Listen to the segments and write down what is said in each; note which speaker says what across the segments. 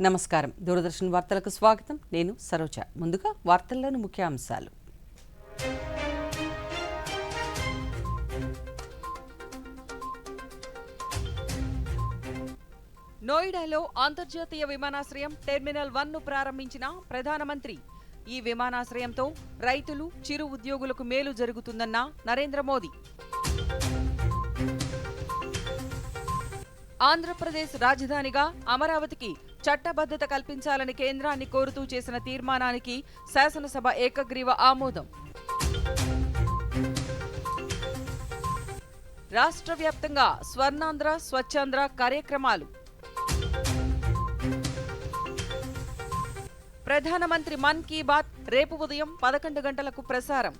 Speaker 1: నమస్కారం. దూరదర్శన్ వార్తలకు స్వాగతం. నేను సరోజ. ముందుగా వార్తల్లోని ముఖ్యాంశాలు. నోయిడాలో అంతర్జాతీయ విమానాశ్రయం టెర్మినల్ 1ను ప్రారంభించిన ప్రధానమంత్రి. ఈ విమానాశ్రయంతో రైతులు, చిరు ఉద్యోగులకు మేలు జరుగుతుందన్న నరేంద్ర మోదీ. ఆంధ్రప్రదేశ్ రాజధానిగా అమరావతికి చట్టబద్ధత కల్పించాలని కేంద్రాన్ని కోరుతూ చేసిన తీర్మానానికి శాసనసభ ఏకగ్రీవ ఆమోదం. రాష్ట్ర వ్యాప్తంగా స్వర్ణాంధ్ర, స్వచ్ఛాంధ్ర కార్యక్రమాలు. ప్రధానమంత్రి మన్ కీ బాత్ రేపు ఉదయం 11 గంటలకు ప్రసారం.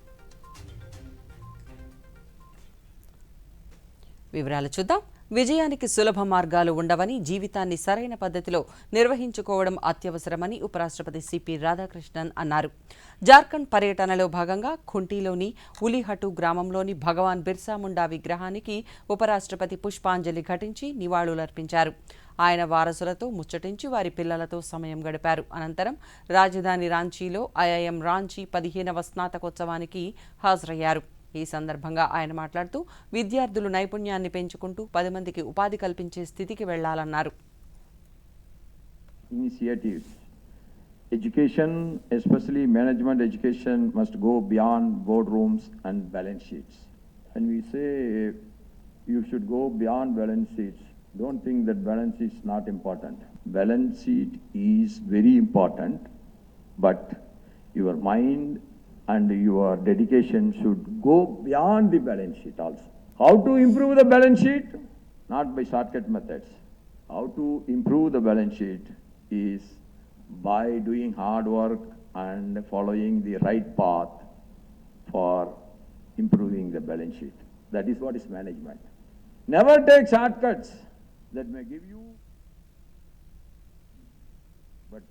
Speaker 1: వివరాలు చూద్దాం. విజయానికి సులభ మార్గాలు ఉండవని, జీవితాన్ని సరైన పద్ధతిలో నిర్వహించుకోవడం అత్యవసరమని ఉపరాష్ట్రపతి సిపి రాధాకృష్ణన్ అన్నారు. జార్ఖండ్ పర్యటనలో భాగంగా ఖుంటీలోని ఉలిహటు గ్రామంలోని భగవాన్ బిర్సా ముండా విగ్రహానికి ఉపరాష్ట్రపతి పుష్పాంజలి ఘటించి నివాళులర్పించారు. ఆయన వారసులతో ముచ్చటించి వారి పిల్లలతో సమయం గడిపారు. అనంతరం రాజధాని రాంచీలో ఐఐఎం రాంచీ 15వ స్నాతకోత్సవానికి హాజరయ్యారు. ఈ సందర్భంగా ఆయన మాట్లాడుతూ విద్యార్థులు నైపుణ్యాన్ని పెంచుకుంటూ 10 మందికి ఉపాధి కల్పించే స్థితికి వెళ్లాలన్నారు.
Speaker 2: Initiatives. Education, especially management education, must go beyond boardrooms and balance sheets. When we say you should go beyond balance sheets, don't think that balance sheet is not important. Balance sheet is very important, but your mind and your dedication should go beyond the balance sheet also. How to improve the balance sheet? Not by shortcut methods. How to improve the balance sheet is by doing hard work and following the right path for improving the balance sheet. That is what is management. Never take shortcuts that may give you, but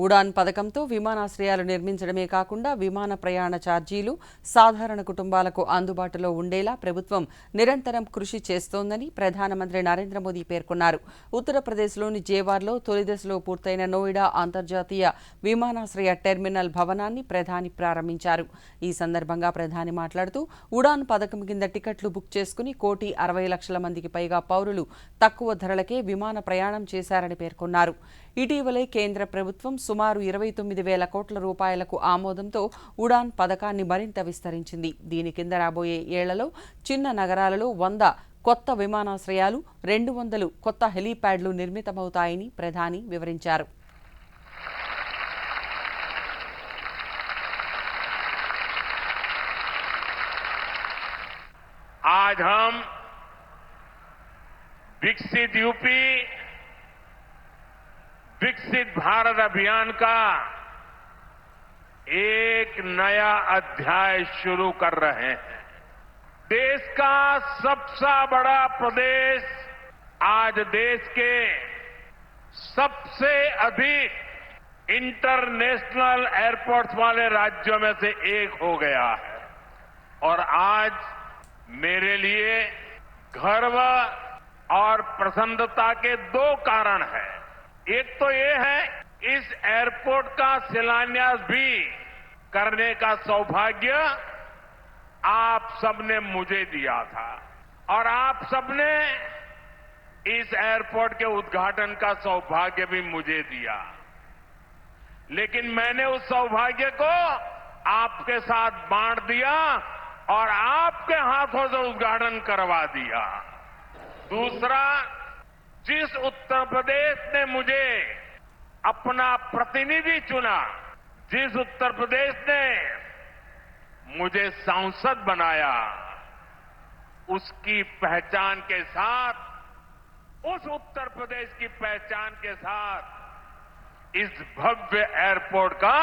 Speaker 1: Udaan పథకంతో విమానాశ్రయాలు నిర్మించడమే కాకుండా విమాన ప్రయాణ ఛార్జీలు సాధారణ కుటుంబాలకు అందుబాటులో ఉండేలా ప్రభుత్వం నిరంతరం కృషి చేస్తోందని ప్రధానమంత్రి నరేంద్ర మోదీ పేర్కొన్నారు. ఉత్తరప్రదేశ్లోని జేవార్లో తొలి దశలో పూర్తయిన నోయిడా అంతర్జాతీయ విమానాశ్రయ టెర్మినల్ భవనాన్ని ప్రధాని ప్రారంభించారు. ఈ సందర్భంగా ప్రధాని మాట్లాడుతూ ఉడాన్ పథకం కింద టికెట్లు బుక్ చేసుకుని 1,60,00,000 మందికి పైగా పౌరులు తక్కువ ధరలకే విమాన ప్రయాణం చేశారని పేర్కొన్నారు. ఇటీవలే కేంద్ర ప్రభుత్వం సుమారు 29,000 కోట్ల రూపాయలకు ఆమోదంతో ఉడాన్ పథకాన్ని మరింత విస్తరించింది. దీని కింద రాబోయే ఏళ్లలో చిన్న నగరాలలో 100 కొత్త విమానాశ్రయాలు, 200 కొత్త హెలీప్యాడ్లు నిర్మితమవుతాయని ప్రధాని వివరించారు.
Speaker 3: आज हम विकसित यूपी, विकसित भारत अभियान का एक नया अध्याय शुरू कर रहे हैं. देश का सबसे बड़ा प्रदेश आज देश के सबसे अधिक इंटरनेशनल एयरपोर्ट्स वाले राज्यों में से एक हो गया है. और आज मेरे लिए गर्व और प्रसन्नता के 2 कारण हैं. एक तो ये है, इस एयरपोर्ट का शिलान्यास भी करने का सौभाग्य आप सबने मुझे दिया था और आप सबने इस एयरपोर्ट के उद्घाटन का सौभाग्य भी मुझे दिया. लेकिन मैंने उस सौभाग्य को आपके साथ बांट दिया और आपके हाथों से उद्घाटन करवा दिया. दूसरा, जिस उत्तर प्रदेश ने मुझे अपना प्रतिनिधि चुना, जिस उत्तर प्रदेश ने मुझे सांसद बनाया, उसकी पहचान के साथ, उस उत्तर प्रदेश की पहचान के साथ इस भव्य एयरपोर्ट का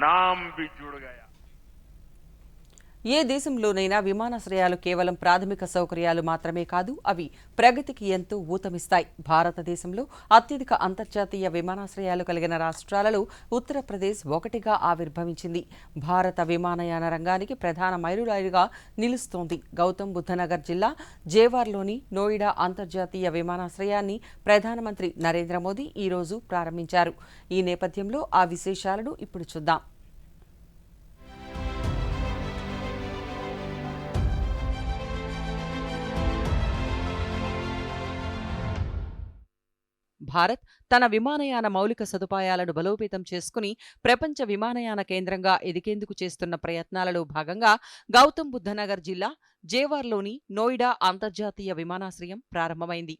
Speaker 3: नाम भी जुड़ गया.
Speaker 1: ఏ దేశంలోనైనా విమానాశ్రయాలు కేవలం ప్రాథమిక సౌకర్యాలు మాత్రమే కాదు, అవి ప్రగతికి ఎంతో ఊతమిస్తాయి. భారతదేశంలో అత్యధిక అంతర్జాతీయ విమానాశ్రయాలు కలిగిన రాష్ట్రాలలో ఉత్తరప్రదేశ్ ఒకటిగా ఆవిర్భవించింది. భారత విమానయాన రంగానికి ప్రధాన మైలురాయిగా నిలుస్తోంది. గౌతమ్ బుద్ధనగర్ జిల్లా జేవార్లోని నోయిడా అంతర్జాతీయ విమానాశ్రయాన్ని ప్రధానమంత్రి నరేంద్ర మోదీ ఈరోజు ప్రారంభించారు. ఈ నేపథ్యంలో ఆ విశేషాలను ఇప్పుడు చూద్దాం. భారత్ తన విమానయాన మౌలిక సదుపాయాలను బలోపేతం చేసుకుని ప్రపంచ విమానయాన కేంద్రంగా ఎదిగేందుకు చేస్తున్న ప్రయత్నాలలో భాగంగా గౌతమ్ బుద్ధనగర్ జిల్లా జేవార్లోని నోయిడా అంతర్జాతీయ విమానాశ్రయం ప్రారంభమైంది.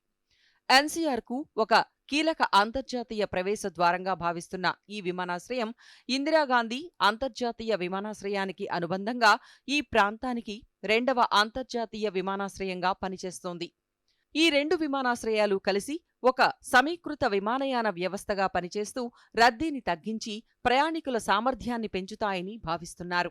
Speaker 1: ఎన్సీఆర్కు ఒక కీలక అంతర్జాతీయ ప్రవేశ ద్వారంగా భావిస్తున్న ఈ విమానాశ్రయం ఇందిరాగాంధీ అంతర్జాతీయ విమానాశ్రయానికి అనుబంధంగా ఈ ప్రాంతానికి 2వ అంతర్జాతీయ విమానాశ్రయంగా పనిచేస్తోంది. ఈ 2 విమానాశ్రయాలు కలిసి ఒక సమీకృత విమానయాన వ్యవస్థగా పనిచేస్తూ రద్దీని తగ్గించి ప్రయాణికుల సామర్థ్యాన్ని పెంచుతాయని భావిస్తున్నారు.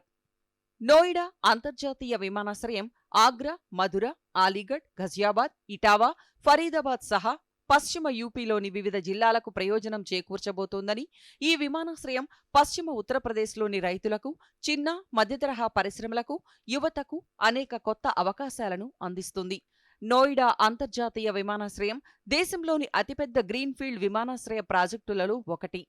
Speaker 1: నోయిడా అంతర్జాతీయ విమానాశ్రయం ఆగ్రా, మధుర, అలీగఢ్, ఘజియాబాద్, ఇటావా, ఫరీదాబాద్ సహా పశ్చిమ యూపీలోని వివిధ జిల్లాలకు ప్రయోజనం చేకూర్చబోతోందని, ఈ విమానాశ్రయం పశ్చిమ ఉత్తరప్రదేశ్లోని రైతులకు, చిన్న మధ్యతరహా పరిశ్రమలకు, యువతకు అనేక కొత్త అవకాశాలను అందిస్తుంది. నోయిడా అంతర్జాతీయ విమానాశ్రయం దేశంలోని అతిపెద్ద గ్రీన్ఫీల్డ్ విమానాశ్రయ ప్రాజెక్టులలో ఒకటి.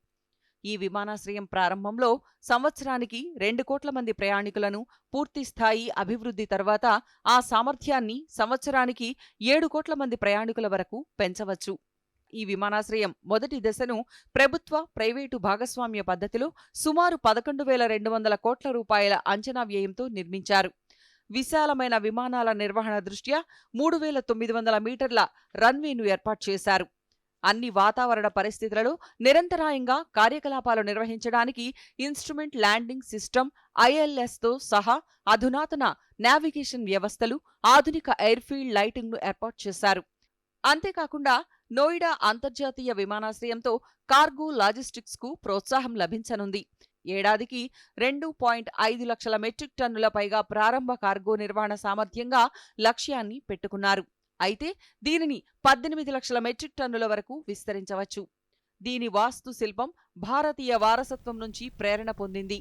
Speaker 1: ఈ విమానాశ్రయం ప్రారంభంలో సంవత్సరానికి 2 కోట్ల మంది ప్రయాణికులను, పూర్తిస్థాయి అభివృద్ధి తర్వాత ఆ సామర్థ్యాన్ని సంవత్సరానికి 7 కోట్ల మంది ప్రయాణికుల వరకు పెంచవచ్చు. ఈ విమానాశ్రయం మొదటి దశను ప్రభుత్వ, ప్రైవేటు భాగస్వామ్య పద్ధతిలో సుమారు 11,200 కోట్ల రూపాయల అంచనా వ్యయంతో నిర్మించారు. విశాలమైన విమానాల నిర్వహణ దృష్ట్యా 3,900 మీటర్ల రన్వేను ఏర్పాటు చేశారు. అన్ని వాతావరణ పరిస్థితులలో నిరంతరాయంగా కార్యకలాపాలు నిర్వహించడానికి ఇన్స్ట్రుమెంట్ ల్యాండింగ్ సిస్టమ్ ILSతో సహా అధునాతన నావిగేషన్ వ్యవస్థలు, ఆధునిక ఎయిర్ఫీల్డ్ లైటింగ్ను ఏర్పాటు చేశారు. అంతేకాకుండా నోయిడా అంతర్జాతీయ విమానాశ్రయంతో కార్గో లాజిస్టిక్స్కు ప్రోత్సాహం లభించనుంది. ఏడాదికి 2.5 లక్షల మెట్రిక్ టన్నుల పైగా ప్రారంభ కార్గో నిర్వహణ సామర్థ్యంగా లక్ష్యాన్ని పెట్టుకున్నారు. అయితే దీనిని 18 లక్షల మెట్రిక్ టన్నుల వరకు విస్తరించవచ్చు. దీని వాస్తు శిల్పం భారతీయ వారసత్వం నుంచి ప్రేరణ పొందింది.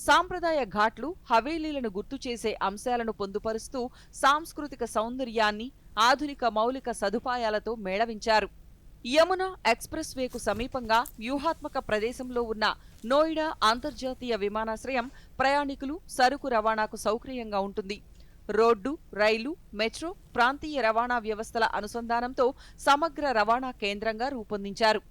Speaker 1: సాంప్రదాయ ఘాట్లు, హవేలీలను గుర్తుచేసే అంశాలను పొందుపరుస్తూ సాంస్కృతిక సౌందర్యాన్ని ఆధునిక మౌలిక సదుపాయాలతో మేళవించారు. యమునా ఎక్స్ప్రెస్ వేకు సమీపంగా వ్యూహాత్మక ప్రదేశంలో ఉన్న నోయిడా అంతర్జాతీయ విమానాశ్రయం ప్రయాణికులు, సరుకు రవాణాకు సౌకర్యంగా ఉంటుంది. రోడ్డు, రైలు, మెట్రో, ప్రాంతీయ రవాణా వ్యవస్థల అనుసంధానంతో సమగ్ర రవాణా కేంద్రంగా రూపొందించారు.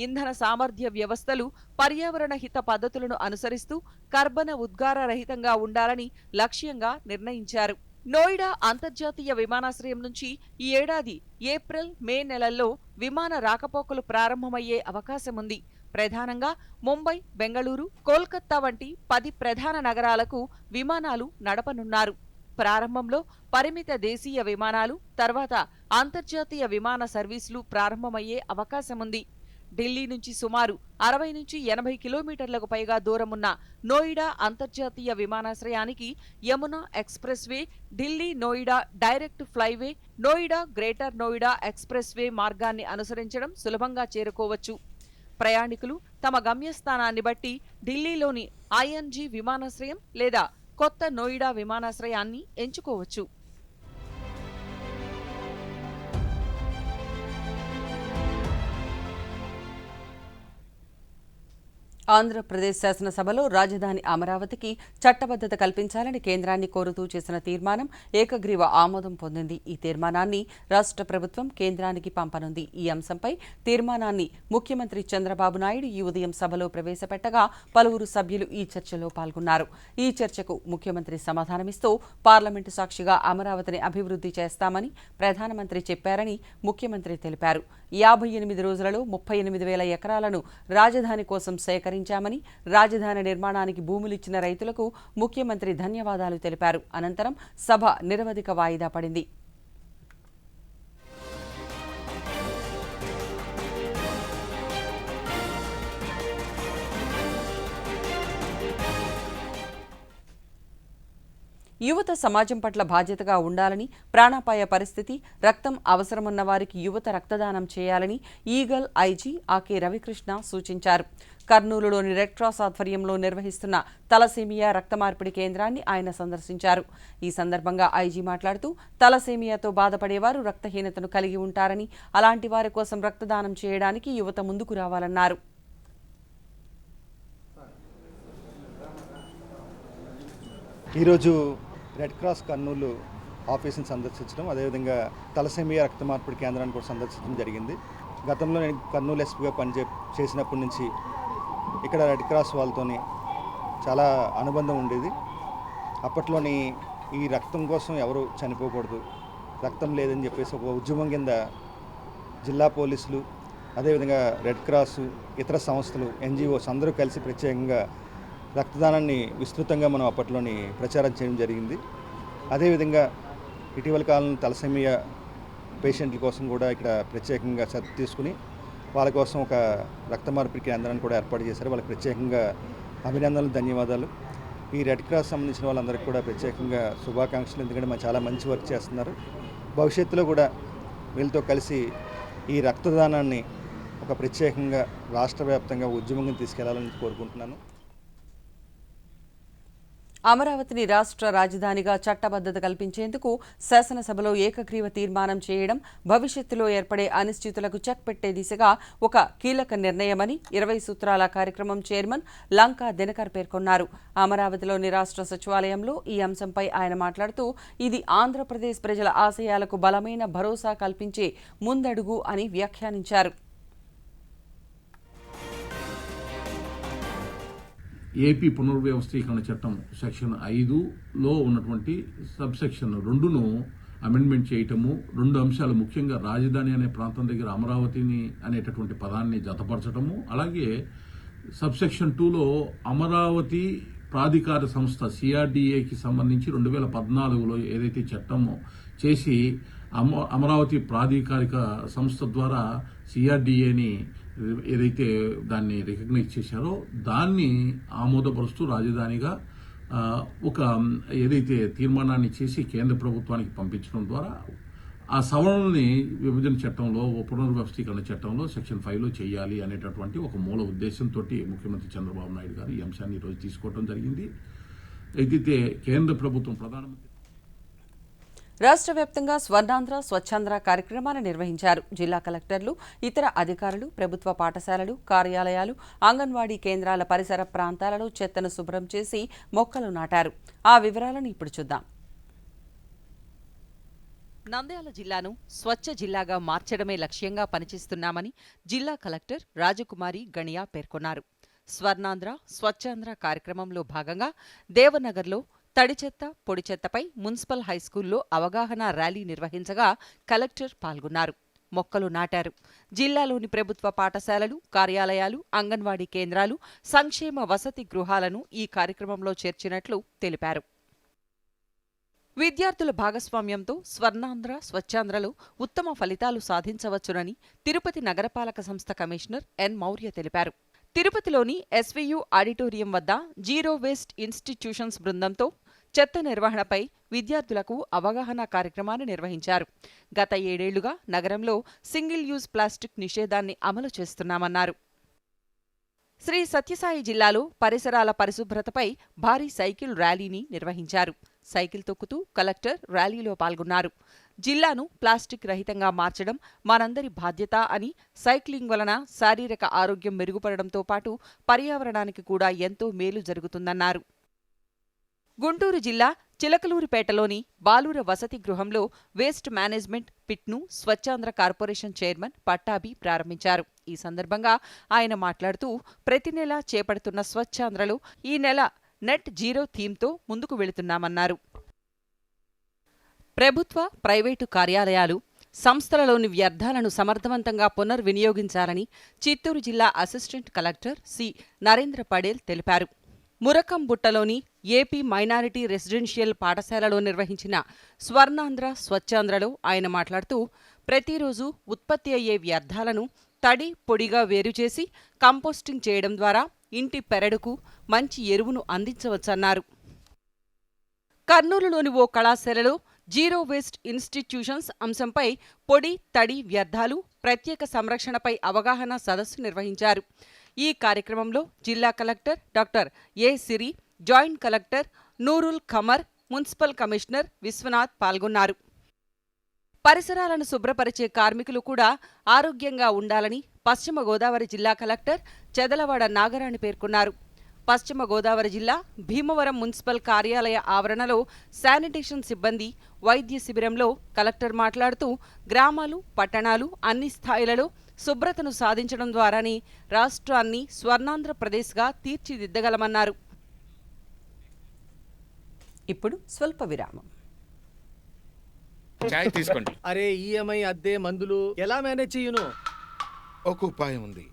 Speaker 1: ఇంధన సామర్థ్య వ్యవస్థలు పర్యావరణ హిత పద్ధతులను అనుసరిస్తూ కర్బన ఉద్గార రహితంగా ఉండాలని లక్ష్యంగా నిర్ణయించారు. నోయిడా అంతర్జాతీయ విమానాశ్రయం నుంచి ఈ ఏడాది ఏప్రిల్, మే నెలల్లో విమాన రాకపోకలు ప్రారంభమయ్యే అవకాశముంది. ప్రధానంగా ముంబై, బెంగళూరు, కోల్కతా వంటి 10 ప్రధాన నగరాలకు విమానాలు నడపనున్నారు. ప్రారంభంలో పరిమిత దేశీయ విమానాలు, తర్వాత అంతర్జాతీయ విమాన సర్వీసులు ప్రారంభమయ్యే అవకాశముంది. ఢిల్లీ నుంచి సుమారు 60 నుంచి 80 కిలోమీటర్లకు పైగా దూరమున్న నోయిడా అంతర్జాతీయ విమానాశ్రయానికి Yamuna express way, Delhi Noida direct flyway, Noida greater Noida express way మార్గాన్ని అనుసరించడం సులభంగా చేరుకోవచ్చు. ప్రయాణికులు తమ గమ్యస్థానాన్ని బట్టి ఢిల్లీలోని ING విమానాశ్రయం లేదా కొత్త నోయిడా విమానాశ్రయాన్ని ఎంచుకోవచ్చు. ఆంధ్రప్రదేశ్ శాసనసభలో రాజధాని అమరావతికి చట్టబద్ధత కల్పించాలని కేంద్రాన్ని కోరుతూ చేసిన తీర్మానం ఏకగ్రీవ ఆమోదం పొందింది. ఈ తీర్మానాన్ని రాష్ట్ర ప్రభుత్వం కేంద్రానికి పంపనుంది. ఈ అంశంపై తీర్మానాన్ని ముఖ్యమంత్రి చంద్రబాబు నాయుడు ఈ ఉదయం సభలో ప్రవేశపెట్టగా పలువురు సభ్యులు ఈ చర్చలో పాల్గొన్నారు. ఈ చర్చకు ముఖ్యమంత్రి సమాధానమిస్తూ పార్లమెంటు సాక్షిగా అమరావతిని అభివృద్ధి చేస్తామని ప్రధానమంత్రి చెప్పారని ముఖ్యమంత్రి తెలిపారు. 58 రోజులలో 38,000 ఎకరాలను రాజధాని కోసం సేకరించామని, రాజధాని నిర్మాణానికి భూములిచ్చిన రైతులకు ముఖ్యమంత్రి ధన్యవాదాలు తెలిపారు. అనంతరం సభ నిరవధిక వాయిదా పడింది. యువత సమాజం పట్ల బాధ్యతగా ఉండాలని, ప్రాణాపాయ పరిస్థితి, రక్తం అవసరమున్న వారికి యువత రక్తదానం చేయాలని ఈగల్ ఐజీ ఆకే రవికృష్ణ సూచించారు. కర్నూలులోని రెడ్ క్రాస్ ఆధ్వర్యంలో నిర్వహిస్తున్న తలసేమియా రక్త మార్పిడి కేంద్రాన్ని ఆయన సందర్శించారు. ఈ సందర్భంగా ఐజీ మాట్లాడుతూ తలసేమియాతో బాధపడేవారు రక్తహీనతను కలిగి ఉంటారని, అలాంటి వారి కోసం రక్తదానం చేయడానికి యువత ముందుకు రావాలన్నారు.
Speaker 4: ఈరోజు రెడ్ క్రాస్ కర్నూలు ఆఫీస్ని సందర్శించడం, అదేవిధంగా తలసేమియా రక్త మార్పిడి కేంద్రాన్ని కూడా సందర్శించడం జరిగింది. గతంలో నేను కర్నూలు ఎస్పీగా చేసినప్పటి నుంచి ఇక్కడ రెడ్ క్రాస్ వాళ్ళతోని చాలా అనుబంధం ఉండేది. అప్పట్లోని ఈ రక్తం కోసం ఎవరు చనిపోకూడదు, రక్తం లేదని చెప్పేసి ఒక ఉద్యమం కింద జిల్లా పోలీసులు, అదేవిధంగా రెడ్ క్రాస్, ఇతర సంస్థలు, ఎన్జిఓస్ అందరూ కలిసి ప్రత్యేకంగా రక్తదానాన్ని విస్తృతంగా మనం అప్పట్లోని ప్రచారం చేయడం జరిగింది. అదేవిధంగా ఇటీవల కాలంలో తలసేమియా పేషెంట్ల కోసం కూడా ఇక్కడ ప్రత్యేకంగా శ్రద్ధ తీసుకుని వాళ్ళ కోసం ఒక రక్త మార్పిడి కేంద్రాన్ని కూడా ఏర్పాటు చేశారు. వాళ్ళకి ప్రత్యేకంగా అభినందనలు, ధన్యవాదాలు. ఈ రెడ్ క్రాస్ సంబంధించిన వాళ్ళందరికీ కూడా ప్రత్యేకంగా శుభాకాంక్షలు. ఎందుకంటే మనం చాలా మంచి వర్క్ చేస్తున్నారు. భవిష్యత్తులో కూడా వీళ్ళతో కలిసి ఈ రక్తదానాన్ని ఒక ప్రత్యేకంగా రాష్ట్ర వ్యాప్తంగా ఉద్యమంగా తీసుకెళ్లాలని కోరుకుంటున్నాను.
Speaker 1: అమరావతిని రాష్ట్ర రాజధానిగా చట్టబద్ధత కల్పించేందుకు శాసనసభలో ఏకగ్రీవ తీర్మానం చేయడం భవిష్యత్తులో ఏర్పడే అనిశ్చితులకు చెక్ పెట్టే దిశగా ఒక కీలక నిర్ణయమని 20 సూత్రాల కార్యక్రమం చైర్మన్ లంకా దినకర్ పేర్కొన్నారు. అమరావతిలోని రాష్ట్ర సచివాలయంలో ఈ అంశంపై ఆయన మాట్లాడుతూ ఇది ఆంధ్రప్రదేశ్ ప్రజల ఆశయాలకు బలమైన భరోసా కల్పించే ముందడుగు అని వ్యాఖ్యానించారు.
Speaker 5: ఏపీ పునర్వ్యవస్థీకరణ చట్టం సెక్షన్ 5లో ఉన్నటువంటి సబ్ సెక్షన్ 2ను అమెండ్మెంట్ చేయటము, 2 అంశాలు ముఖ్యంగా రాజధాని అనే ప్రాంతం దగ్గర అమరావతిని అనేటటువంటి పదాన్ని జతపరచటము, అలాగే సబ్ సెక్షన్ 2లో అమరావతి ప్రాధికార సంస్థ సిఆర్డీఏకి సంబంధించి 2014లో ఏదైతే చట్టము చేసి అమరావతి ప్రాధికారిక సంస్థ ద్వారా సిఆర్డీఏని ఏదైతే దాన్ని రికగ్నైజ్ చేశారో దాన్ని ఆమోదపరుస్తూ రాజధానిగా ఒక ఏదైతే తీర్మానాన్ని చేసి కేంద్ర ప్రభుత్వానికి పంపించడం ద్వారా ఆ సవరణల్ని విభజన చట్టంలో, పునర్వ్యవస్థీకరణ చట్టంలో సెక్షన్ 5లో చేయాలి అనేటటువంటి ఒక మూల ఉద్దేశంతో ముఖ్యమంత్రి చంద్రబాబు నాయుడు గారు ఈ అంశాన్ని ఈరోజు తీసుకోవడం జరిగింది. అయితే కేంద్ర ప్రభుత్వం ప్రధానమంత్రి
Speaker 1: రాష్ట్ర వ్యాప్తంగా స్వర్ణాంధ్ర స్వచ్ఛాంధ్ర కార్యక్రమాన్ని నిర్వహించారు. జిల్లా కలెక్టర్లు, ఇతర అధికారులు ప్రభుత్వ పాఠశాలలు, కార్యాలయాలు, అంగన్వాడీ కేంద్రాల పరిసర ప్రాంతాలలో చెత్తను శుభ్రం చేసి మొక్కలు నాటారు. ఆ వివరాలను ఇప్పుడు చూద్దాం. నంద్యాల జిల్లాను స్వచ్ఛ జిల్లాగా మార్చడమే లక్ష్యంగా పనిచేస్తున్నామని జిల్లా కలెక్టర్ రాజకుమారి గణియా పేర్కొన్నారు. స్వర్ణాంధ్ర స్వచ్ఛాంధ్ర కార్యక్రమంలో భాగంగా దేవనగర్లో తడి చెత్త, పొడి చెత్తపై మున్సిపల్ హైస్కూల్లో అవగాహన ర్యాలీ నిర్వహించగా కలెక్టర్ పాల్గొన్నారు. మొక్కలు నాటారు. జిల్లాలోని ప్రభుత్వ పాఠశాలలు, కార్యాలయాలు, అంగన్వాడీ కేంద్రాలు, సంక్షేమ వసతి గృహాలను ఈ కార్యక్రమంలో చేర్చినట్లు తెలిపారు. విద్యార్థుల భాగస్వామ్యంతో స్వర్ణాంధ్ర స్వచ్ఛాంధ్రలో ఉత్తమ ఫలితాలు సాధించవచ్చునని తిరుపతి నగరపాలక సంస్థ కమిషనర్ ఎన్ మౌర్య తెలిపారు. తిరుపతిలోని ఎస్వీయు ఆడిటోరియం వద్ద జీరో వేస్ట్ ఇన్స్టిట్యూషన్స్ బృందంతో చెత్త నిర్వహణపై విద్యార్థులకు అవగాహన కార్యక్రమాన్ని నిర్వహించారు. గత 7 ఏళ్లుగా నగరంలో సింగిల్ యూజ్ ప్లాస్టిక్ నిషేధాన్ని అమలు చేస్తున్నామన్నారు. శ్రీ సత్యసాయి జిల్లాలో పరిసరాల పరిశుభ్రతపై భారీ సైకిల్ ర్యాలీని నిర్వహించారు. సైకిల్ తొక్కుతూ కలెక్టర్ ర్యాలీలో పాల్గొన్నారు. జిల్లాను ప్లాస్టిక్ రహితంగా మార్చడం మనందరి బాధ్యత అని, సైక్లింగ్ వలన శారీరక ఆరోగ్యం మెరుగుపడడంతో పాటు పర్యావరణానికి కూడా ఎంతో మేలు జరుగుతుందన్నారు. గుంటూరు జిల్లా చిలకలూరిపేటలోని బాలుర వసతి గృహంలో వేస్ట్ మేనేజ్మెంట్ పిట్ను స్వచ్ఛాంధ్ర కార్పొరేషన్ చైర్మన్ పట్టాభి ప్రారంభించారు. ఈ సందర్భంగా ఆయన మాట్లాడుతూ ప్రతి నెలా చేపడుతున్న స్వచ్ఛాంధ్రలో ఈ నెల నెట్ జీరో థీమ్తో ముందుకు వెళుతున్నామన్నారు. ప్రభుత్వ, ప్రైవేటు కార్యాలయాలు, సంస్థలలోని వ్యర్థాలను సమర్థవంతంగా పునర్వినియోగించాలని చిత్తూరు జిల్లా అసిస్టెంట్ కలెక్టర్ సి నరేంద్ర పడేల్ తెలిపారు. మురకంబుట్టలోని ఏపీ మైనారిటీ రెసిడెన్షియల్ పాఠశాలలో నిర్వహించిన స్వర్ణాంధ్ర స్వచ్ఛాంధ్రలో ఆయన మాట్లాడుతూ ప్రతిరోజు ఉత్పత్తి అయ్యే వ్యర్థాలను తడి, పొడిగా వేరుచేసి కంపోస్టింగ్ చేయడం ద్వారా ఇంటి పెరడుకు మంచి ఎరువును అందించవచ్చన్నారు. కర్నూలులోని ఓ కళాశాలలో జీరో వేస్ట్ ఇన్స్టిట్యూషన్స్ అంశంపై పొడి, తడి వ్యర్థాలు, ప్రత్యేక సంరక్షణపై అవగాహన సదస్సు నిర్వహించారు. ఈ కార్యక్రమంలో జిల్లా collector doctor A. Siri, joint collector Nurul Khamar, municipal commissioner Vishwanath పాల్గొన్నారు. పరిసరాలను శుభ్రపరిచే కార్మికులు కూడా ఆరోగ్యంగా ఉండాలని పశ్చిమ గోదావరి జిల్లా కలెక్టర్ చెదలవాడ నాగరాణి పేర్కొన్నారు. పశ్చిమ గోదావరి జిల్లా భీమవరం మున్సిపల్ కార్యాలయ ఆవరణలో శానిటేషన్ సిబ్బంది వైద్య శిబిరంలో కలెక్టర్ మాట్లాడుతూ గ్రామాలు, పట్టణాలు అన్ని స్థాయిలలో శుభ్రతను సాధించడం ద్వారానే రాష్ట్రాన్ని స్వర్ణాంధ్రప్రదేశ్గా తీర్చిదిద్దగలమన్నారు. ఇప్పుడు స్వల్ప విరామం.
Speaker 6: చాయ్ తీసుకోండి.
Speaker 7: అరే ఈఎంఐ, అద్దె, మందులు ఎలా మేనేజ్ చేయను?
Speaker 6: ఒక ఉపాయం ఉంది,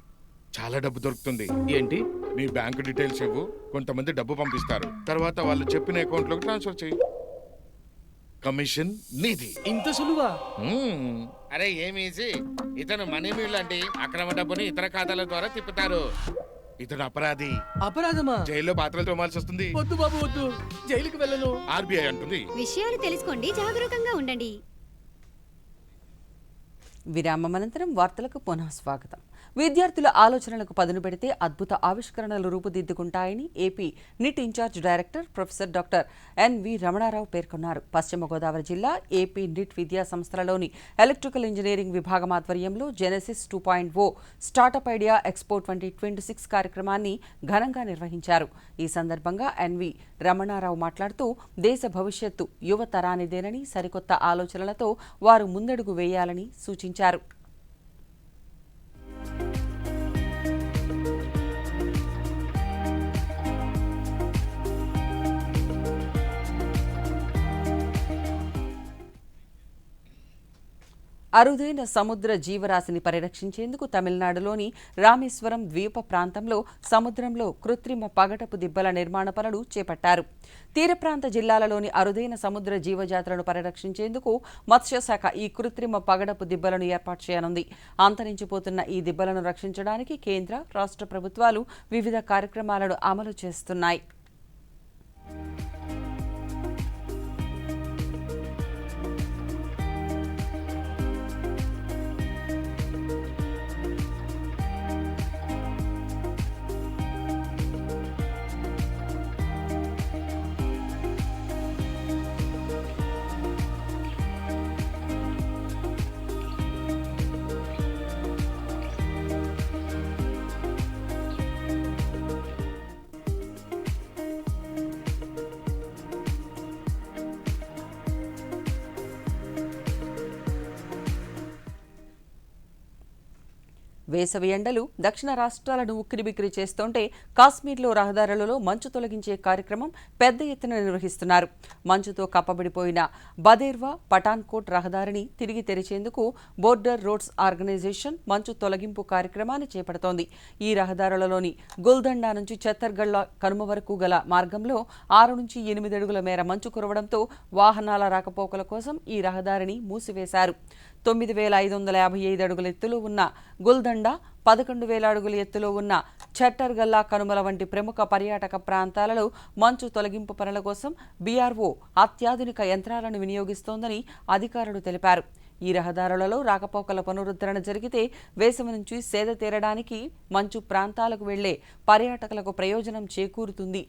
Speaker 6: చాలా డబ్బు దొరుకుతుంది.
Speaker 7: ఏంటి?
Speaker 6: నీ బ్యాంకు డీటెయిల్స్ ఇవ్వు, కొంతమంది డబ్బు పంపిస్తారు. తర్వాత వాళ్ళు చెప్పిన అకౌంట్ లోకి ట్రాన్స్ఫర్ చేయి. కమిషన్ నీది.
Speaker 7: ఇంత సులువా?
Speaker 6: అరే ఏమి ఈజీ. ఇతను మనీ మ్యూల్ లాంటి అక్రమ డబ్బుని ఇతర ఖాతాల ద్వారా తిప్పుతారు. ఇతను అపరాధి.
Speaker 7: అపరాధమా?
Speaker 6: జైల్లో పాత్రలు తోమాల్సి వస్తుంది.
Speaker 7: వద్దు బాబు వద్దు, జైలుకి వెళ్ళను.
Speaker 6: ఆర్బీఐ అంటుంది.
Speaker 8: విషయాలు తెలుసుకోండి, జాగరూకంగా ఉండండి.
Speaker 1: విరామం అనంతరం వార్తలకు పునః స్వాగతం. విద్యార్థుల ఆలోచనలకు పదును పెడితే అద్భుత ఆవిష్కరణలు రూపుదిద్దుకుంటాయని AP NIT in charge director professor doctor N V Ramana Rao పేర్కొన్నారు. పశ్చిమ గోదావరి జిల్లా ఏపీ నిట్ విద్యా సంస్థలలోని ఎలక్ట్రికల్ ఇంజనీరింగ్ విభాగం ఆధ్వర్యంలో జెనెసిస్ 2.0 స్టార్టప్ ఐడియా ఎక్స్పో 2026 కార్యక్రమాన్ని ఘనంగా నిర్వహించారు. ఈ సందర్భంగా ఎన్వి రమణారావు మాట్లాడుతూ దేశ భవిష్యత్తు యువ తరానిదేనని, సరికొత్త ఆలోచనలతో వారు ముందడుగు వేయాలని సూచించారు. అరుదైన సముద్ర జీవరాశిని పరిరక్షించేందుకు తమిళనాడులోని రామేశ్వరం ద్వీప ప్రాంతంలో సముద్రంలో కృత్రిమ పగటపు దిబ్బల నిర్మాణ పనులు చేపట్టారు. తీర ప్రాంత జిల్లాలలోని అరుదైన సముద్ర జీవజాతులను పరిరక్షించేందుకు మత్స్యశాఖ ఈ కృత్రిమ పగడపు దిబ్బలను ఏర్పాటు చేయనుంది. అంతరించిపోతున్న ఈ దిబ్బలను రక్షించడానికి కేంద్ర, రాష్ట్ర ప్రభుత్వాలు వివిధ కార్యక్రమాలను అమలు చేస్తున్నాయి. వేసవి ఎండలు దక్షిణ రాష్ట్రాలను ఉక్కిరిబిక్కిరి చేస్తుంటే కాశ్మీర్లో రహదారులలో మంచు తొలగించే కార్యక్రమం పెద్ద ఎత్తున నిర్వహిస్తున్నారు. మంచుతో కప్పబడిపోయిన బదేర్వా పఠాన్కోట్ రహదారిని తిరిగి తెరిచేందుకు బోర్డర్ రోడ్స్ ఆర్గనైజేషన్ మంచు తొలగింపు కార్యక్రమాన్ని చేపడుతోంది. ఈ రహదారులలోని గుల్దండా నుంచి ఛత్తర్గఢ్ కనుమ వరకు గల మార్గంలో 6 నుంచి 8 అడుగుల మేర మంచు కురవడంతో వాహనాల రాకపోకల కోసం ఈ రహదారిని మూసివేశారు. 9,555 అడుగుల ఎత్తులో ఉన్న గుల్దండా, 11,000 అడుగుల ఎత్తులో ఉన్న ఛట్టర్గల్లా కనుమల వంటి ప్రముఖ పర్యాటక ప్రాంతాలలో మంచు తొలగింపు పనుల కోసం బీఆర్ఓ అత్యాధునిక యంత్రాలను వినియోగిస్తోందని అధికారులు తెలిపారు. ఈ రహదారులలో రాకపోకల పునరుద్ధరణ జరిగితే వేసవి నుంచి సేద తీరడానికి మంచు ప్రాంతాలకు వెళ్లే పర్యాటకులకు ప్రయోజనం చేకూరుతుంది.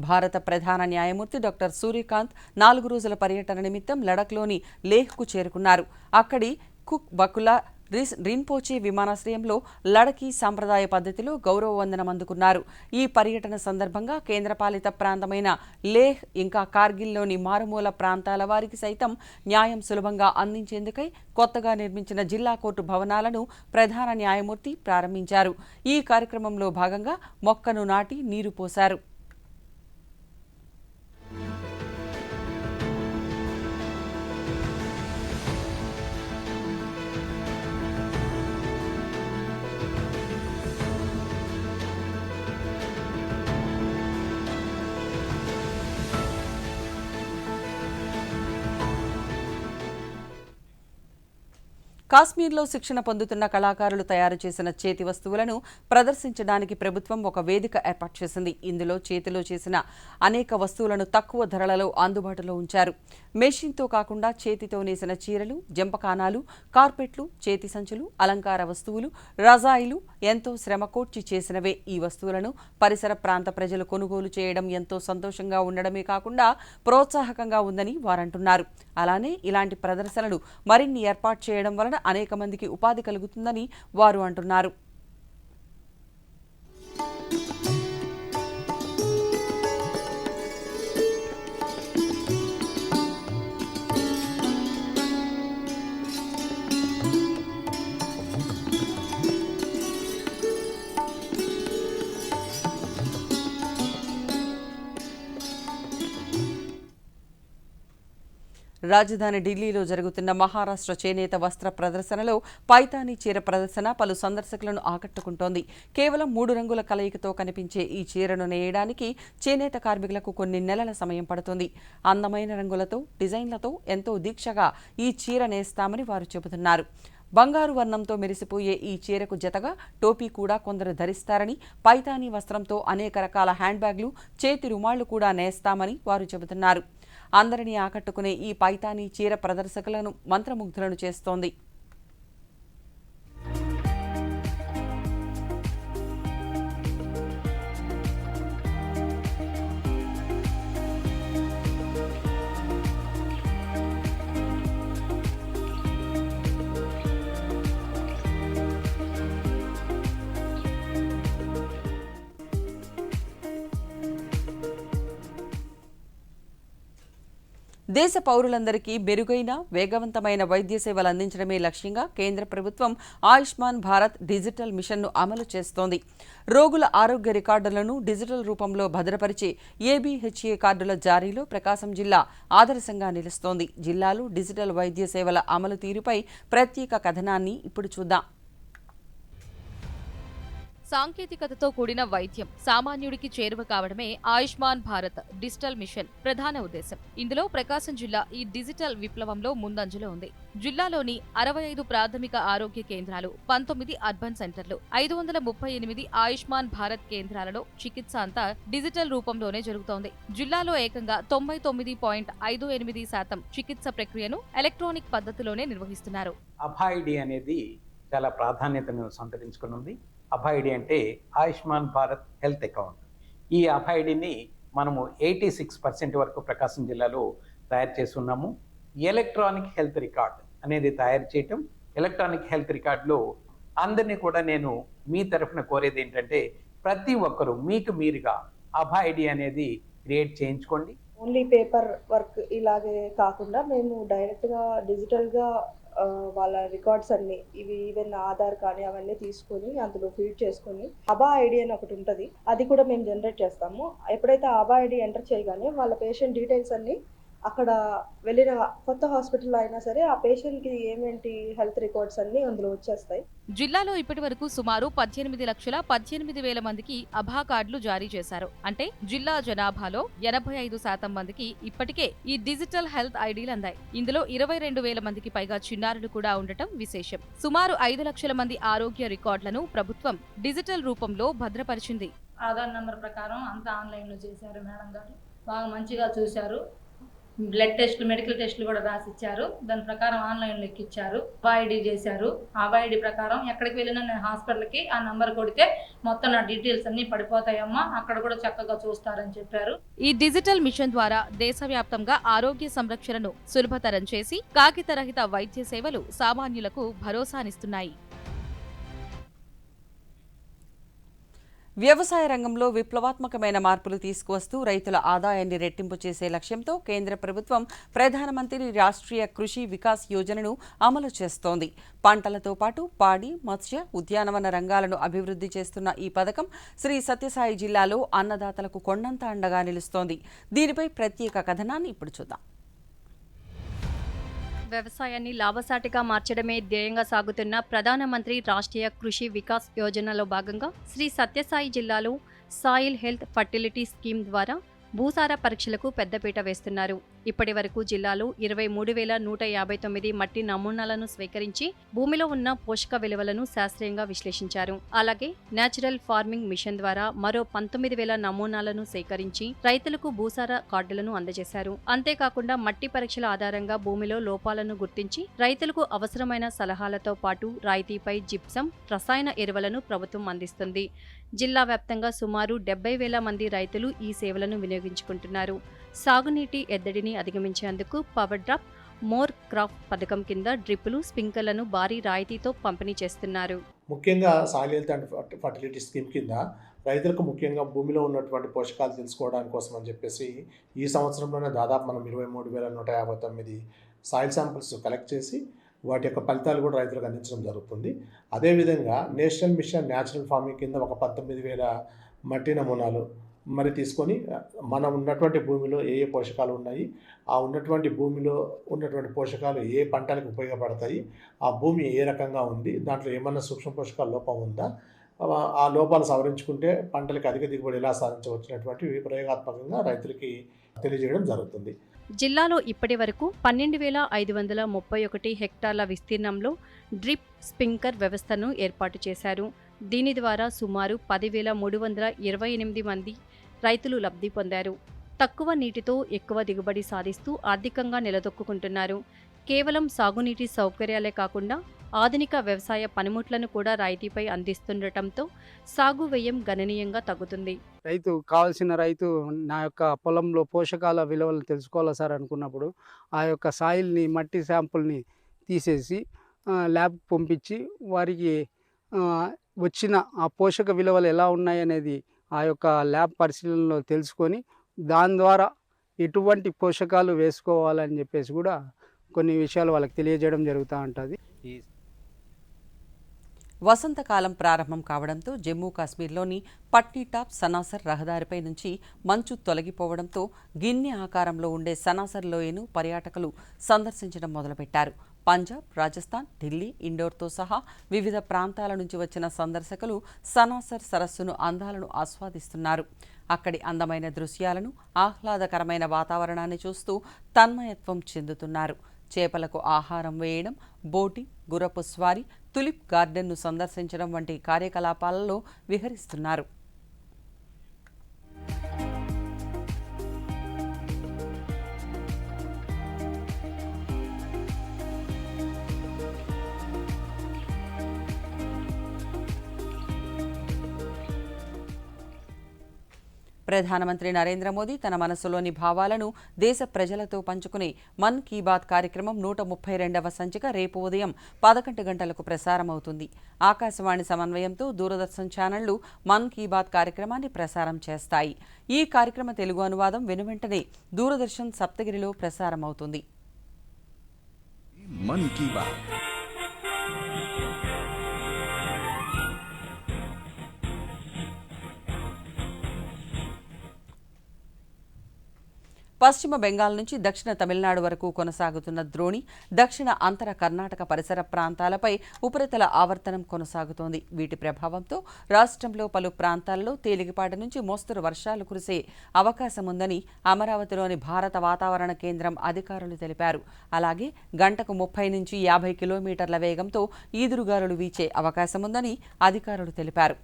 Speaker 1: భారత ప్రధాన న్యాయమూర్తి డాక్టర్ సూర్యకాంత్ 4 రోజుల పర్యటన నిమిత్తం లడఖ్లోని లేహ్కు చేరుకున్నారు. అక్కడి కుక్ బకులా రిన్పోచే విమానాశ్రయంలో లడఖీ సాంప్రదాయ పద్ధతిలో గౌరవ వందనం అందుకున్నారు. ఈ పర్యటన సందర్భంగా కేంద్రపాలిత ప్రాంతమైన లేహ్ ఇంకా కార్గిల్లోని మారుమూల ప్రాంతాల వారికి సైతం న్యాయం సులభంగా అందించేందుకై కొత్తగా నిర్మించిన జిల్లా కోర్టు భవనాలను ప్రధాన న్యాయమూర్తి ప్రారంభించారు. ఈ కార్యక్రమంలో భాగంగా మొక్కను నాటి నీరు పోశారు. కాశ్మీర్లో శిక్షణ పొందుతున్న కళాకారులు తయారు చేసిన చేతి వస్తువులను ప్రదర్శించడానికి ప్రభుత్వం ఒక వేదిక ఏర్పాటు చేసింది. ఇందులో చేతిలో చేసిన అనేక వస్తువులను తక్కువ ధరలలో అందుబాటులో ఉంచారు. మెషిన్తో కాకుండా చేతితో నేసిన చీరలు, జంపకానాలు, కార్పెట్లు, చేతి సంచులు, అలంకార వస్తువులు, రజాయిలు ఎంతో శ్రమ కోర్చి చేసినవే. ఈ వస్తువులను పరిసర ప్రాంత ప్రజలు కొనుగోలు చేయడం ఎంతో సంతోషంగా ఉండడమే కాకుండా ప్రోత్సాహకంగా ఉందని వారంటున్నారు. అలానే ఇలాంటి ప్రదర్శనలు మరిన్ని ఏర్పాటు చేయడం వలన అనేక మందికి ఉపాధి కలుగుతుందని వారు అంటున్నారు. రాజధాని ఢిల్లీలో జరుగుతున్న మహారాష్ట్ర చేనేత వస్త్ర ప్రదర్శనలో పైతానీ చీర ప్రదర్శన పలు సందర్శకులను ఆకట్టుకుంటోంది. కేవలం 3 రంగుల కలయికతో కనిపించే ఈ చీరను నేయడానికి చేనేత కార్మికులకు కొన్ని నెలల సమయం పడుతుంది. అందమైన రంగులతో, డిజైన్లతో ఎంతో దీక్షగా ఈ చీర నేస్తామని వారు చెబుతున్నారు. బంగారు వర్ణంతో మెరిసిపోయే ఈ చీరకు జతగా టోపీ కూడా కొందరు ధరిస్తారని, పైతానీ వస్త్రంతో అనేక రకాల హ్యాండ్ బ్యాగ్లు, చేతి రుమాళ్లు కూడా నేస్తామని వారు చెబుతున్నారు. అందరినీ ఆకట్టుకునే ఈ పైతానీ చీర ప్రదర్శకులను మంత్రముగ్ధులను చేస్తోంది. దేశ పౌరులందరికీ మెరుగైన, వేగవంతమైన వైద్య సేవలు అందించడమే లక్ష్యంగా కేంద్ర ప్రభుత్వం ఆయుష్మాన్ భారత్ డిజిటల్ మిషన్ను అమలు చేస్తోంది. రోగుల ఆరోగ్య రికార్డులను డిజిటల్ రూపంలో భద్రపరిచే ఏబీహెచ్ఏ కార్డుల జారీలో ప్రకాశం జిల్లా ఆదర్శంగా నిలుస్తోంది. జిల్లాలో డిజిటల్ వైద్య సేవల అమలు తీరుపై ప్రత్యేక కథనాన్ని ఇప్పుడు చూద్దాం.
Speaker 9: సాంకేతికతతో కూడిన వైద్యం సామాన్యుడికి చేరువ కావడమే ఆయుష్మాన్ భారత్ డిజిటల్ మిషన్ ప్రధాన ఉద్దేశం. ఇందులో ప్రకాశం జిల్లా ఈ డిజిటల్ విప్లవంలో ముందంజలో ఉంది. జిల్లాలోని 65 ప్రాథమిక ఆరోగ్య కేంద్రాలు, 19 అర్బన్ సెంటర్లు, 538 ఆయుష్మాన్ భారత్ కేంద్రాలలో చికిత్స అంతా డిజిటల్ రూపంలోనే జరుగుతోంది. జిల్లాలో ఏకంగా 99.58% చికిత్స ప్రక్రియను ఎలక్ట్రానిక్ పద్ధతిలోనే నిర్వహిస్తున్నారు.
Speaker 10: అభాయిడి అనేది చాలా ప్రాధాన్యతను సంతరించుకున్నది. అభాయిడి అంటే ఆయుష్మాన్ భారత్ హెల్త్ అకౌంట్. ఈ అభాయిడిని మనము 86% వరకు ప్రకాశం జిల్లాలో తయారు చేస్తున్నాము. ఎలక్ట్రానిక్ హెల్త్ రికార్డ్ అనేది తయారు చేయటం. ఎలక్ట్రానిక్ హెల్త్ రికార్డులో అందరినీ కూడా నేను మీ తరఫున కోరేది ఏంటంటే ప్రతి ఒక్కరూ మీకు మీరుగా అభాయిడి అనేది క్రియేట్ చేయించుకోండి.
Speaker 11: ఓన్లీ పేపర్ వర్క్ ఇలాగే కాకుండా మేము డైరెక్ట్గా డిజిటల్గా వాళ్ళ రికార్డ్స్ అన్ని ఇవి ఈవెన్ ఆధార్ కానీ అవన్నీ తీసుకొని అందులో ఫీడ్ చేసుకొని అబా ఐడి అని ఒకటి ఉంటుంది, అది కూడా మేము జనరేట్ చేస్తాము. ఎప్పుడైతే అబా ఐడి ఎంటర్ చేయగానే వాళ్ళ పేషెంట్ డీటెయిల్స్ అన్ని అక్కడ వెళ్ళిన కొత్త హాస్పిటల్ అయినా సరే ఆ పేషెంట్కి ఏమేంటి హెల్త్ రికార్డ్స్ అన్ని అందులో వచ్చేస్తాయి.
Speaker 9: జిల్లాలో ఇప్పటి వరకు సుమారు 18,18,000 మందికి అభా కార్డులు జారీ చేశారు. అంటే జిల్లా జనాభాలో 85% మందికి ఇప్పటికే ఈ డిజిటల్ హెల్త్ ఐడీలు అందాయి. ఇందులో 22,000 మందికి పైగా చిన్నారులు కూడా ఉండటం విశేషం. సుమారు 5 లక్షల మంది ఆరోగ్య రికార్డులను ప్రభుత్వం డిజిటల్ రూపంలో భద్రపరిచింది.
Speaker 12: ఆధార్ నంబర్ ప్రకారం అంతా ఆన్లైన్లో చేశారు. మేడం గారు బాగా మంచిగా చూశారు. బ్లడ్ టెస్ట్లు, మెడికల్ టెస్ట్లు కూడా రాసిచ్చారు. దాని ప్రకారం ఆన్లైన్లో ఎక్కిచ్చారు. అబాయిడీ చేశారు. అబాయిడీ ప్రకారం ఎక్కడికి వెళ్ళినా నేను హాస్పిటల్కి ఆ నంబర్ కొడితే మొత్తం నా డీటెయిల్స్ అన్ని పడిపోతాయమ్మా, అక్కడ కూడా చక్కగా చూస్తారని చెప్పారు.
Speaker 9: ఈ డిజిటల్ మిషన్ ద్వారా దేశవ్యాప్తంగా ఆరోగ్య సంరక్షణను సులభతరం చేసి కాగితరహిత వైద్య సేవలు సామాన్యులకు భరోసానిస్తున్నాయి.
Speaker 1: వ్యవసాయ రంగంలో విప్లవాత్మకమైన మార్పులు తీసుకువస్తూ రైతుల ఆదాయాన్ని రెట్టింపు చేసే లక్ష్యంతో కేంద్ర ప్రభుత్వం ప్రధానమంత్రి రాష్ట్రీయ కృషి వికాస్ యోజనను అమలు చేస్తోంది. పంటలతో పాటు పాడి, మత్స్య, ఉద్యానవన రంగాలను అభివృద్ధి చేస్తున్న ఈ పథకం శ్రీ సత్యసాయి జిల్లాలో అన్నదాతలకు కొండంత అండగా నిలుస్తోంది. దీనిపై ప్రత్యేక కథనాన్ని ఇప్పుడు చూద్దాం.
Speaker 13: వ్యవసాయాన్ని లాభసాటిగా మార్చడమే ధ్యేయంగా సాగుతున్న ప్రధానమంత్రి రాష్ట్రీయ కృషి వికాస్ యోజనలో భాగంగా శ్రీ సత్యసాయి జిల్లాలో సాయిల్ హెల్త్ ఫర్టిలిటీ స్కీమ్ ద్వారా భూసార పరీక్షలకు పెద్దపీట వేస్తున్నారు. ఇప్పటి వరకు జిల్లాలో 23,159 మట్టి నమూనాలను స్వీకరించి భూమిలో ఉన్న పోషక విలువలను శాస్త్రీయంగా విశ్లేషించారు. అలాగే నేచురల్ ఫార్మింగ్ మిషన్ ద్వారా మరో 19,000 నమూనాలను సేకరించి రైతులకు భూసార కార్డులను అందజేశారు. అంతేకాకుండా మట్టి పరీక్షల ఆధారంగా భూమిలో లోపాలను గుర్తించి రైతులకు అవసరమైన సలహాలతో పాటు రాయితీపై జిప్సం, రసాయన ఎరువులను ప్రభుత్వం అందిస్తుంది. జిల్లా వ్యాప్తంగా సుమారు 70,000 మంది రైతులు ఈ సేవలను వినియోగించుకుంటున్నారు. సాగునీటి ఎద్దడిని అధిగమించేందుకు పవర్ డ్రాప్, మోర్ క్రాప్ పథకం కింద డ్రిప్పులు, స్ప్రింక్లర్లను భారీ రాయితీతో పంపిణీ చేస్తున్నారు.
Speaker 14: ముఖ్యంగా soil health and fertility scheme కింద రైతులకు ముఖ్యంగా భూమిలో ఉన్నటువంటి పోషకాలు తెలుసుకోవడానికి కోసం అని చెప్పేసి ఈ సంవత్సరంలోనే దాదాపు మనం 23,159 సాయిల్ శాంపిల్స్ కలెక్ట్ చేసి వాటి యొక్క ఫలితాలు కూడా రైతులకు అందించడం జరుగుతుంది. అదేవిధంగా నేషనల్ మిషన్ న్యాచురల్ ఫార్మింగ్ కింద ఒక 19,000 మట్టి నమూనాలు మరి తీసుకొని మనం ఉన్నటువంటి భూమిలో ఏ ఏ పోషకాలు ఉన్నాయి, ఆ ఉన్నటువంటి భూమిలో ఉన్నటువంటి పోషకాలు ఏ పంటలకు ఉపయోగపడతాయి, ఆ భూమి ఏ రకంగా ఉంది, దాంట్లో ఏమన్నా సూక్ష్మ పోషకాల లోపం ఉందా, ఆ లోపాలు సవరించుకుంటే పంటలకు అధిక దిగుబడి ఎలా సాధించవచ్చినటువంటి ప్రయోగాత్మకంగా రైతులకి తెలియజేయడం జరుగుతుంది.
Speaker 13: జిల్లాలో ఇప్పటి వరకు 12,531 హెక్టార్ల విస్తీర్ణంలో డ్రిప్, స్ప్రింక్లర్ వ్యవస్థను ఏర్పాటు చేశారు. దీని ద్వారా సుమారు 10,328 మంది రైతులు లబ్ధి పొందారు. తక్కువ నీటితో ఎక్కువ దిగుబడి సాధిస్తూ ఆర్థికంగా నిలదొక్కుంటున్నారు. కేవలం సాగునీటి సౌకర్యాలే కాకుండా ఆధునిక వ్యవసాయ పనిముట్లను కూడా రాయితీపై అందిస్తుండటంతో సాగు వ్యయం గణనీయంగా తగ్గుతుంది.
Speaker 15: రైతు నా యొక్క పొలంలో పోషకాల విలువలు తెలుసుకోవాలా సార్ అనుకున్నప్పుడు ఆ యొక్క సాయిల్ని, మట్టి శాంపుల్ని తీసేసి ల్యాబ్ పంపించి వారికి వచ్చిన ఆ పోషక విలువలు ఎలా ఉన్నాయనేది ఆ యొక్క ల్యాబ్ పరిశీలనలో తెలుసుకొని దాని ద్వారా ఎటువంటి పోషకాలు వేసుకోవాలని చెప్పేసి కూడా కొన్ని విషయాలు వాళ్ళకి తెలియజేయడం జరుగుతూ ఉంటుంది.
Speaker 1: వసంతకాలం ప్రారంభం కావడంతో జమ్మూ కాశ్మీర్లోని పట్నీటాప్ సనాసర్ రహదారిపై నుంచి మంచు తొలగిపోవడంతో గిన్నె ఆకారంలో ఉండే సనాసర్ లోయను పర్యాటకులు సందర్శించడం మొదలుపెట్టారు. పంజాబ్, రాజస్థాన్, ఢిల్లీ, ఇండోర్తో సహా వివిధ ప్రాంతాల నుంచి వచ్చిన సందర్శకులు సనాసర్ సరస్సును అందాలను ఆస్వాదిస్తున్నారు. అక్కడి అందమైన దృశ్యాలను, ఆహ్లాదకరమైన వాతావరణాన్ని చూస్తూ తన్మయత్వం చెందుతున్నారు. చేపలకు ఆహారం వేయడం, బోటింగ్, గుర్రపు స్వారీ, తులిప్ గార్డెన్ను సందర్శించడం వంటి కార్యకలాపాలలో విహరిస్తున్నారు. ప్రధానమంత్రి నరేంద్ర మోదీ తన మనసులోని భావాలను దేశ ప్రజలతో పంచుకునే మన్ కీ బాత్ కార్యక్రమం 132వ సంచిక రేపు ఉదయం 11 గంటలకు ప్రసారమవుతుంది. ఆకాశవాణి సమన్వయంతో దూరదర్శన్ ఛానళ్లు మన్ కీ బాత్ కార్యక్రమాన్ని ప్రసారం చేస్తాయి. ఈ కార్యక్రమ తెలుగు అనువాదం వెనువెంటనే దూరదర్శన్ సప్తగిరిలో ప్రసారమవుతుంది.
Speaker 16: మన్ కీ బాత్
Speaker 1: పశ్చిమ బెంగాల్ నుంచి దక్షిణ తమిళనాడు వరకు కొనసాగుతున్న ద్రోణి దక్షిణ అంతర కర్ణాటక పరిసర ప్రాంతాలపై ఉపరితల ఆవర్తనం కొనసాగుతోంది. వీటి ప్రభావంతో రాష్ట్రంలో పలు ప్రాంతాల్లో తేలికపాటి నుంచి మోస్తరు వర్షాలు కురిసే అవకాశం ఉందని అమరావతిలోని భారత వాతావరణ కేంద్రం అధికారులు తెలిపారు. అలాగే గంటకు 30 నుంచి 50 కిలోమీటర్ల వేగంతో ఈదురుగాలులు వీచే అవకాశం ఉందని అధికారులు తెలిపారు.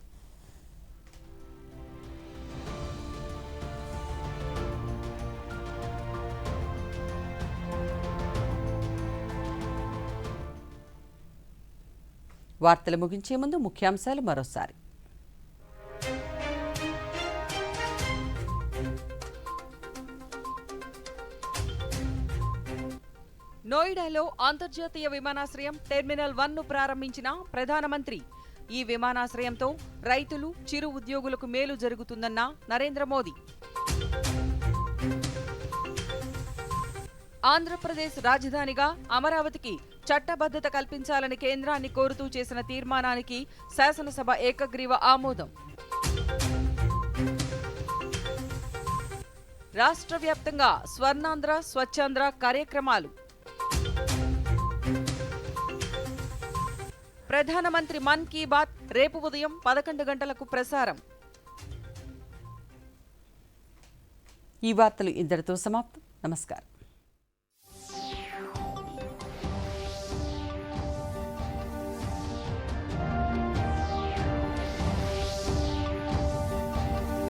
Speaker 1: వార్తలు ముగించే ముందు ముఖ్యాంశాలు మరోసారి. నోయిడాలో అంతర్జాతీయ విమానాశ్రయం టెర్మినల్ 1ను ప్రారంభించిన ప్రధానమంత్రి. ఈ విమానాశ్రయంతో రైతులు, చిరు ఉద్యోగులకు మేలు జరుగుతుందన్న నరేంద్ర మోదీ. ఆంధ్రప్రదేశ్ రాజధానిగా అమరావతికి చట్టబద్ధత కల్పించాలని కేంద్రాన్ని కోరుతూ చేసిన తీర్మానానికి శాసనసభ ఏకగ్రీవ ఆమోదం. రాష్ట్ర వ్యాప్తంగా స్వర్ణాంధ్ర, స్వచ్ఛాంధ్ర కార్యక్రమాలు. ప్రధానమంత్రి మన్ కీ బాత్ రేపు ఉదయం 11 గంటలకు ప్రసారం. ఈ వార్తలు ఇంతటితో సమాప్తం. నమస్కారం.